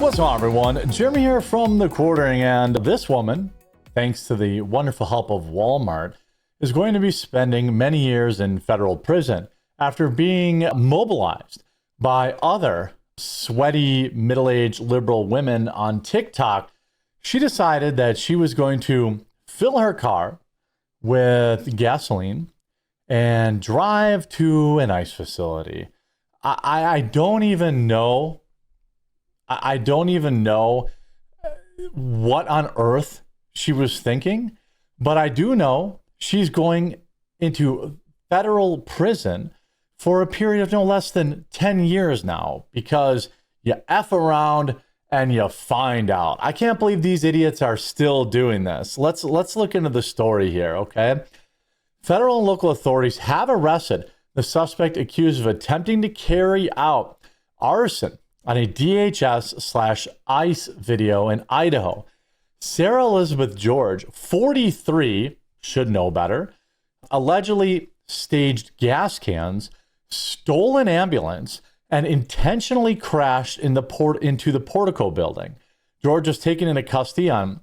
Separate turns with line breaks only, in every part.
What's on, everyone? Jeremy here from The Quartering, and this woman, thanks to the wonderful help of Walmart, is going to be spending many years in federal prison after being mobilized by other sweaty, middle-aged liberal women on TikTok. She decided that she was going to fill her car with gasoline and drive to an ICE facility. I don't even know. I don't even know what on earth she was thinking, but I do know she's going into federal prison for a period of no less than 10 years now, because you F around and you find out. I can't believe these idiots are still doing this. Let's look into the story here, okay? Federal and local authorities have arrested the suspect accused of attempting to carry out arson on a DHS/ICE video in Idaho. Sarah Elizabeth George, 43, should know better, allegedly staged gas cans, stole an ambulance, and intentionally crashed into the Portico building. George was taken into custody on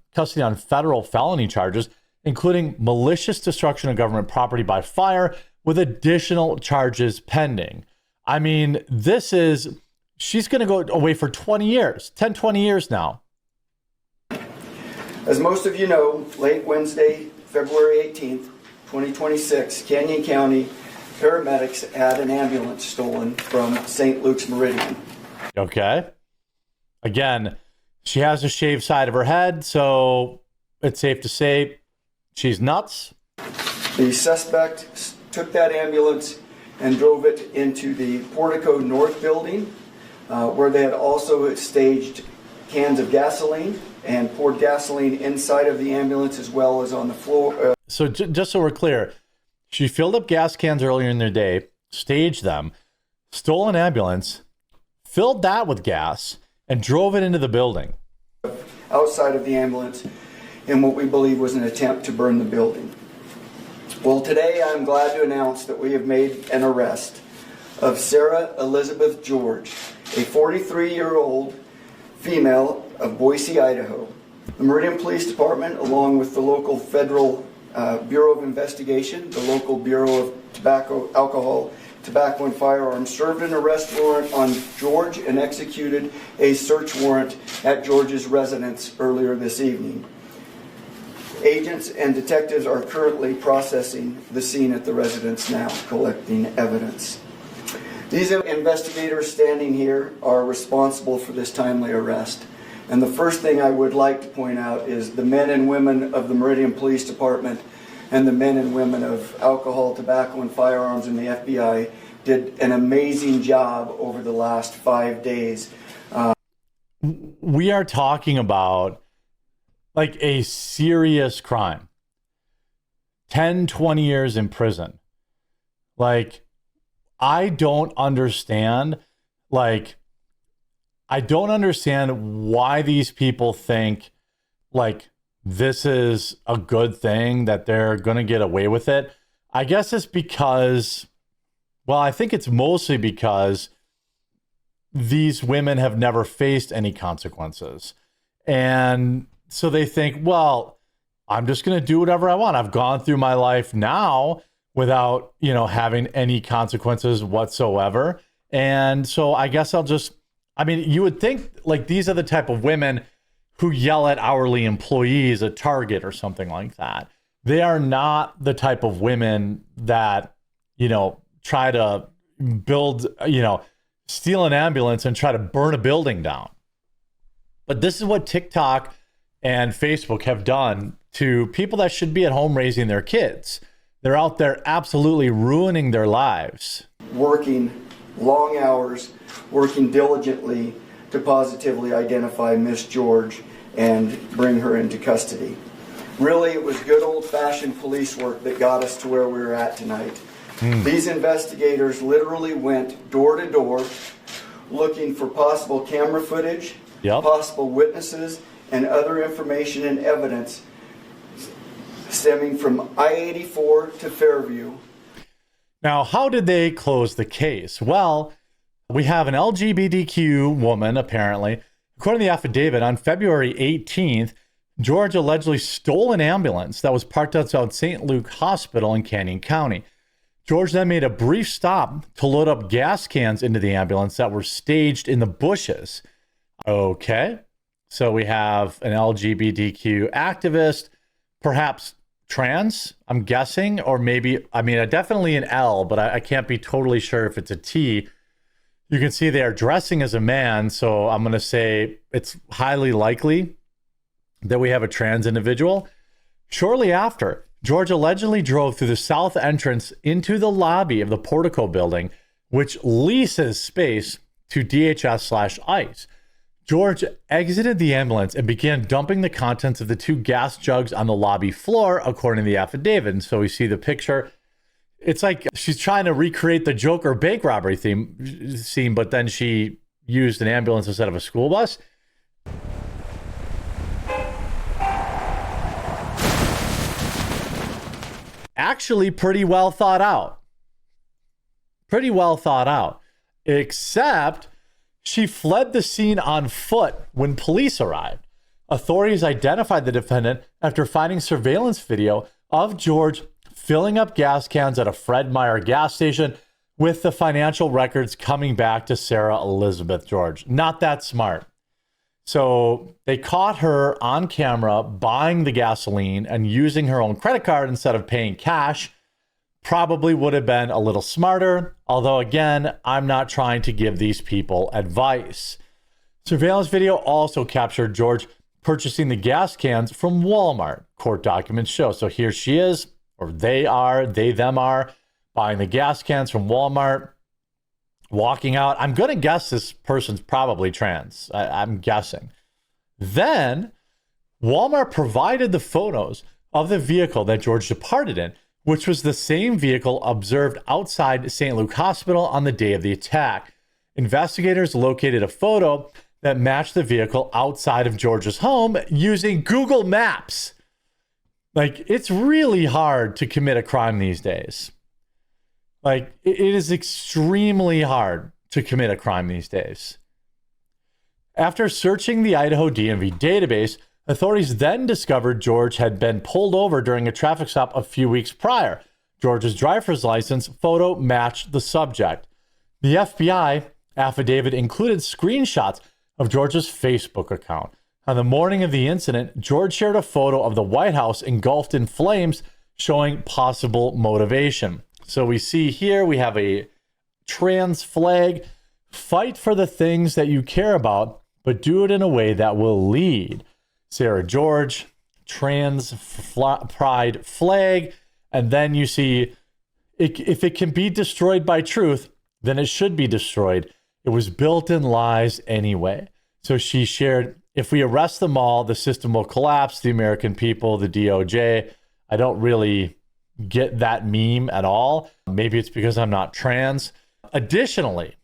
federal felony charges, including malicious destruction of government property by fire, with additional charges pending. I mean, she's going to go away for 20 years, 20 years now.
As most of you know, late Wednesday, February 18th, 2026, Canyon County paramedics had an ambulance stolen from St. Luke's Meridian.
Okay. Again, she has a shaved side of her head, so it's safe to say she's nuts.
The suspect took that ambulance and drove it into the Portico North building, where they had also staged cans of gasoline and poured gasoline inside of the ambulance as well as on the floor.
So just so we're clear, she filled up gas cans earlier in the day, staged them, stole an ambulance, filled that with gas, and drove it into the building.
Outside of the ambulance in what we believe was an attempt to burn the building. Well, today I'm glad to announce that we have made an arrest of Sarah Elizabeth George, a 43-year-old female of Boise, Idaho. The Meridian Police Department, along with the local federal Bureau of Investigation, the local Bureau of Alcohol, Tobacco, and Firearms, served an arrest warrant on George and executed a search warrant at George's residence earlier this evening. Agents and detectives are currently processing the scene at the residence now, collecting evidence. These investigators standing here are responsible for this timely arrest. And the first thing I would like to point out is the men and women of the Meridian Police Department and the men and women of Alcohol, Tobacco, and Firearms in the FBI did an amazing job over the last 5 days.
We are talking about like a serious crime. 10, 20 years in prison. Like, I don't understand why these people think like this is a good thing, that they're going to get away with it. I guess it's because, I think it's mostly because these women have never faced any consequences. And so they think, well, I'm just going to do whatever I want. I've gone through my life now without, having any consequences whatsoever. And so I guess you would think like these are the type of women who yell at hourly employees at Target or something like that. They are not the type of women that, try to build, steal an ambulance and try to burn a building down. But this is what TikTok and Facebook have done to people that should be at home raising their kids. They're out there absolutely ruining their lives.
Working long hours, working diligently to positively identify Miss George and bring her into custody. Really, it was good old-fashioned police work that got us to where we were at tonight. These investigators literally went door to door looking for possible camera footage, possible witnesses, and other information and evidence stemming from I-84 to Fairview.
Now, how did they close the case? Well, we have an LGBTQ woman, apparently, According to the affidavit, on February 18th, George allegedly stole an ambulance that was parked outside St. Luke Hospital in Canyon County. George then made a brief stop to load up gas cans into the ambulance that were staged in the bushes. Okay, so we have an LGBTQ activist, perhaps trans, I'm guessing, or maybe, definitely an L, but I can't be totally sure if it's a T. You can see they are dressing as a man, so I'm going to say it's highly likely that we have a trans individual. Shortly after, George allegedly drove through the south entrance into the lobby of the Portico building, which leases space to DHS/ICE. George exited the ambulance and began dumping the contents of the 2 gas jugs on the lobby floor, according to the affidavit. And so we see the picture. It's like she's trying to recreate the Joker bank robbery scene, but then she used an ambulance instead of a school bus. Actually, pretty well thought out. Pretty well thought out. Except she fled the scene on foot when police arrived. Authorities identified the defendant after finding surveillance video of George filling up gas cans at a Fred Meyer gas station, with the financial records coming back to Sarah Elizabeth George. Not that smart. So they caught her on camera buying the gasoline and using her own credit card instead of paying cash. Probably would have been a little smarter, although again, I'm not trying to give these people advice. Surveillance video also captured George purchasing the gas cans from Walmart, court documents show. So here she is, or they, them are, buying the gas cans from Walmart, walking out. I'm going to guess this person's probably trans. I'm guessing. Then Walmart provided the photos of the vehicle that George departed in, which was the same vehicle observed outside St. Luke Hospital on the day of the attack. Investigators located a photo that matched the vehicle outside of George's home using Google Maps. Like, it's really hard to commit a crime these days. Like, it is extremely hard to commit a crime these days. After searching the Idaho DMV database, authorities then discovered George had been pulled over during a traffic stop a few weeks prior. George's driver's license photo matched the subject. The FBI affidavit included screenshots of George's Facebook account. On the morning of the incident, George shared a photo of the White House engulfed in flames, showing possible motivation. So we see here, we have a trans flag. Fight for the things that you care about, but do it in a way that will lead. Sarah George, trans pride flag. And then you see, if it can be destroyed by truth, then it should be destroyed. It was built in lies anyway. So she shared, if we arrest them all, the system will collapse, the American people, the DOJ. I don't really get that meme at all. Maybe it's because I'm not trans. Additionally,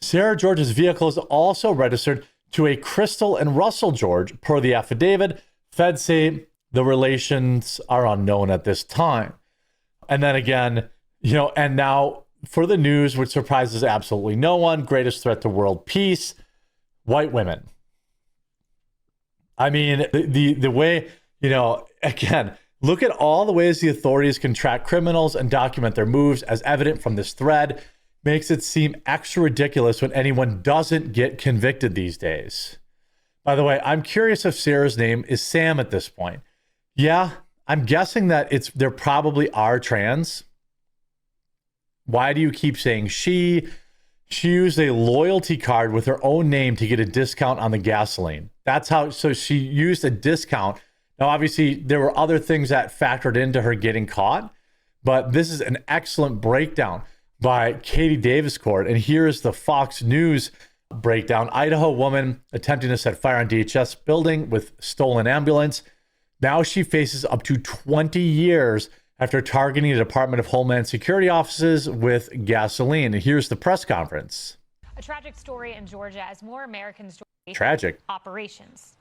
Sarah George's vehicle is also registered to a Crystal and Russell George, per the affidavit. Feds say the relations are unknown at this time. And then again, and now for the news, which surprises absolutely no one, greatest threat to world peace, white women. I mean, the way, again, look at all the ways the authorities can track criminals and document their moves, as evident from this thread. Makes it seem extra ridiculous when anyone doesn't get convicted these days. By the way, I'm curious if Sarah's name is Sam at this point. Yeah, I'm guessing that there probably are trans. Why do you keep saying she? She used a loyalty card with her own name to get a discount on the gasoline. That's how, so she used a discount. Now, obviously, there were other things that factored into her getting caught, but this is an excellent breakdown by Katie Davis Court. And here is the Fox News breakdown. Idaho woman attempting to set fire on DHS building with stolen ambulance. Now she faces up to 20 years after targeting the Department of Homeland Security offices with gasoline. And here's the press conference.
A tragic story in Georgia as more Americans join
tragic
operations.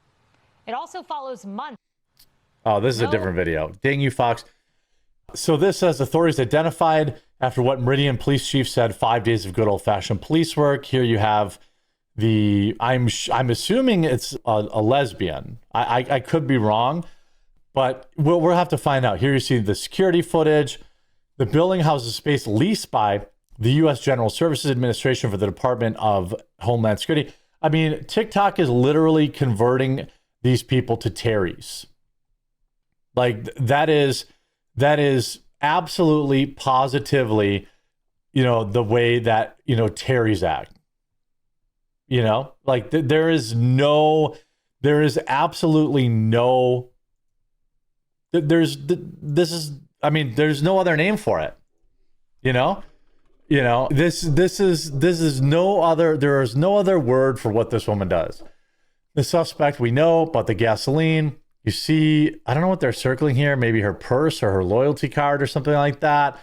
It also follows months.
Oh, this is a different video. Dang you, Fox. So this says authorities identified after what Meridian Police Chief said, 5 days of good old-fashioned police work. Here you have I'm assuming it's a lesbian. I could be wrong, but we'll have to find out. Here you see the security footage. The building houses space leased by the U.S. General Services Administration for the Department of Homeland Security. I mean, TikTok is literally converting these people to Terrys. Like that is absolutely positively, the way that, Terrys act. Like there is absolutely no, there's no other name for it. There is no other word for what this woman does. The suspect, we know about the gasoline. You see, I don't know what they're circling here, maybe her purse or her loyalty card or something like that.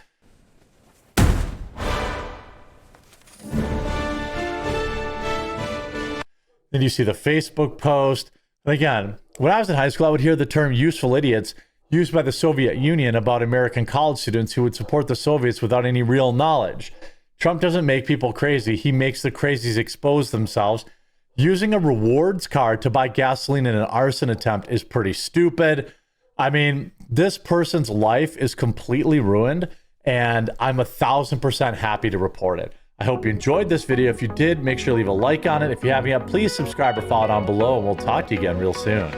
Then you see the Facebook post. And again, when I was in high school, I would hear the term useful idiots used by the Soviet Union about American college students who would support the Soviets without any real knowledge. Trump doesn't make people crazy. He makes the crazies expose themselves. Using a rewards card to buy gasoline in an arson attempt is pretty stupid. I mean, this person's life is completely ruined, and I'm 1,000% happy to report it. I hope you enjoyed this video. If you did, make sure to leave a like on it. If you haven't yet, please subscribe or follow down below, and we'll talk to you again real soon.